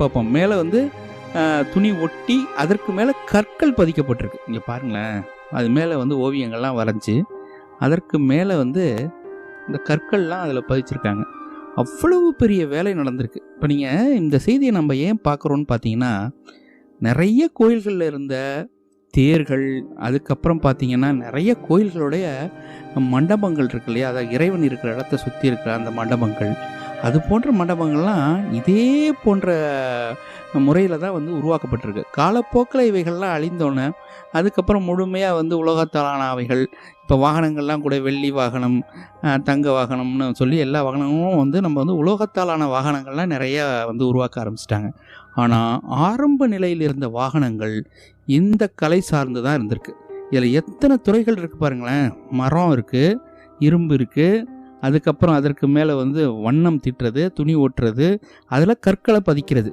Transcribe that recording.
பார்ப்போம். மேலே வந்து துணி ஒட்டி அதற்கு மேலே கற்கள் பதிக்கப்பட்டிருக்கு. இங்கே பாருங்களேன், அது மேலே வந்து ஓவியங்கள்லாம் வரைஞ்சி அதற்கு மேலே வந்து இந்த கற்கள்லாம் அதில் பதிச்சிருக்காங்க. அவ்வளவு பெரிய வேலை நடந்திருக்கு. இப்போ நீங்கள் இந்த செய்தியை நம்ம ஏன் பார்க்குறோன்னு பார்த்தீங்கன்னா, நிறைய கோயில்களில் இருந்த தேர்கள், அதுக்கப்புறம் பார்த்தீங்கன்னா நிறைய கோயில்களுடைய மண்டபங்கள் இருக்கு இல்லையா, அதாவது இறைவன் இருக்கிற இடத்த சுற்றி இருக்கிற அந்த மண்டபங்கள், அது போன்ற மண்டபங்கள்லாம் இதே போன்ற முறையில் தான் வந்து உருவாக்கப்பட்டிருக்கு. காலப்போக்கில் இவைகள்லாம் அழிந்தோன்னே அதுக்கப்புறம் முழுமையாக வந்து உலோகத்தாலான அவைகள், இப்போ வாகனங்கள்லாம் கூட வெள்ளி வாகனம், தங்க வாகனம்னு சொல்லி எல்லா வாகனமும் வந்து நம்ம வந்து உலோகத்தாலான வாகனங்கள்லாம் நிறையா வந்து உருவாக்க ஆரம்பிச்சிட்டாங்க. ஆனால் ஆரம்ப நிலையில் இருந்த வாகனங்கள் இந்த கலை சார்ந்து தான் இருந்திருக்கு. இதில் எத்தனை துறைகள் இருக்குது பாருங்களேன். மரம் இருக்குது, இரும்பு இருக்குது, அதுக்கப்புறம் அதற்கு மேலே வந்து வண்ணம் தீட்டுறது, துணி ஓட்டுறது, அதில் கற்களை பதிக்கிறது.